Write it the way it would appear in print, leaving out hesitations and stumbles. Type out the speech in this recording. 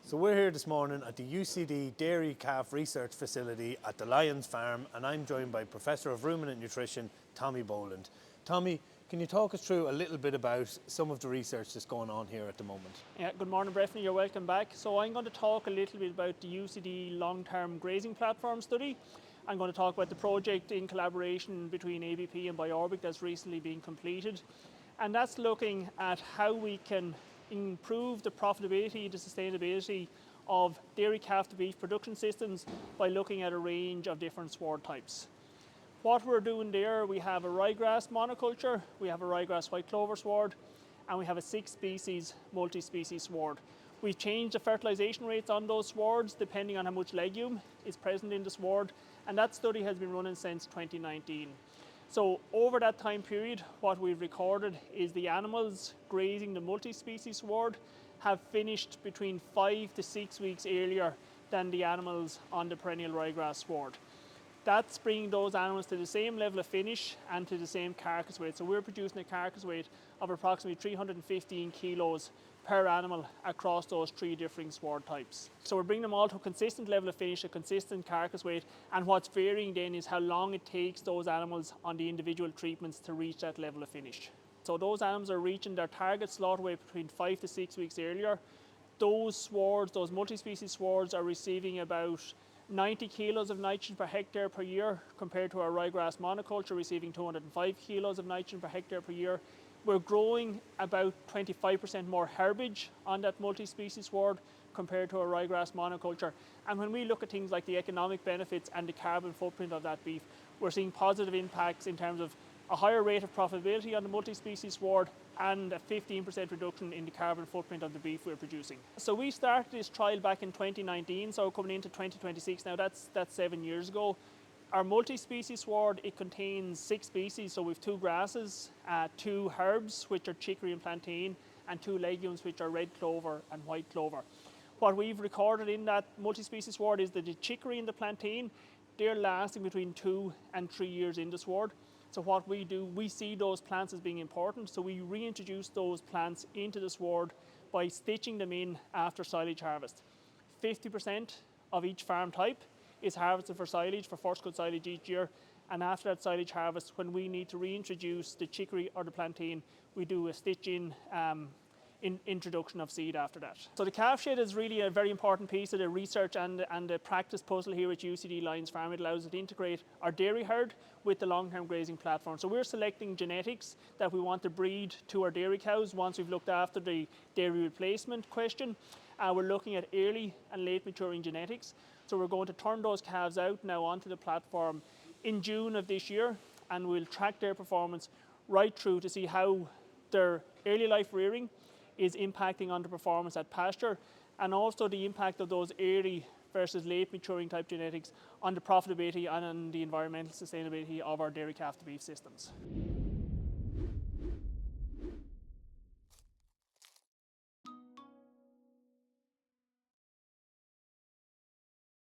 So we're here this morning at the UCD Dairy Calf Research Facility at the Lyons Farm, and I'm joined by Professor of Ruminant Nutrition, Tommy Boland. Tommy, can you talk us through a little bit about some of the research that's going on here at the moment? Yeah, good morning, Breffney. You're welcome back. So I'm going to talk a little bit about the UCD long-term grazing platform study. I'm going to talk about the project in collaboration between ABP and Biorbic that's recently been completed. And that's looking at how we can improve the profitability, the sustainability of dairy calf to beef production systems by looking at a range of different sward types. What we're doing there, we have a ryegrass monoculture, we have a ryegrass white clover sward, and we have a 6-species multi-species sward. We've changed the fertilisation rates on those swards depending on how much legume is present in the sward, and that study has been running since 2019. So over that time period, what we've recorded is the animals grazing the multi-species sward have finished between 5 to 6 weeks earlier than the animals on the perennial ryegrass sward. That's bringing those animals to the same level of finish and to the same carcass weight. So we're producing a carcass weight of approximately 315 kilos per animal across those 3 different sward types. So we're bringing them all to a consistent level of finish, a consistent carcass weight, and what's varying then is how long it takes those animals on the individual treatments to reach that level of finish. So those animals are reaching their target slaughter weight between 5 to 6 weeks earlier. Those swards, those multi-species swards, are receiving about 90 kilos of nitrogen per hectare per year compared to our ryegrass monoculture receiving 205 kilos of nitrogen per hectare per year. We're growing about 25% more herbage on that multi-species sward compared to a ryegrass monoculture. And when we look at things like the economic benefits and the carbon footprint of that beef, we're seeing positive impacts in terms of a higher rate of profitability on the multi-species sward and a 15% reduction in the carbon footprint of the beef we're producing. So we started this trial back in 2019, so coming into 2026 now, that's 7 years ago. Our multi-species sward, it contains 6 species, so we've 2 grasses, 2 herbs, which are chicory and plantain, and 2 legumes, which are red clover and white clover. What we've recorded in that multi-species sward is that the chicory and the plantain, they're lasting between 2 and 3 years in the sward. So what we do, we see those plants as being important, so we reintroduce those plants into the sward by stitching them in after silage harvest. 50% of each farm type is harvested for silage, for first cut silage each year, and after that silage harvest, when we need to reintroduce the chicory or the plantain, we do a stitch in introduction of seed after that. So the calf shed is really a very important piece of the research and the practice puzzle here at UCD Lyons Farm. It allows us to integrate our dairy herd with the long-term grazing platform. So we're selecting genetics that we want to breed to our dairy cows once we've looked after the dairy replacement question. We're looking at early and late maturing genetics. So we're going to turn those calves out now onto the platform in June of this year, and we'll track their performance right through to see how their early life rearing is impacting on the performance at pasture, and also the impact of those early versus late maturing type genetics on the profitability and on the environmental sustainability of our dairy calf to beef systems.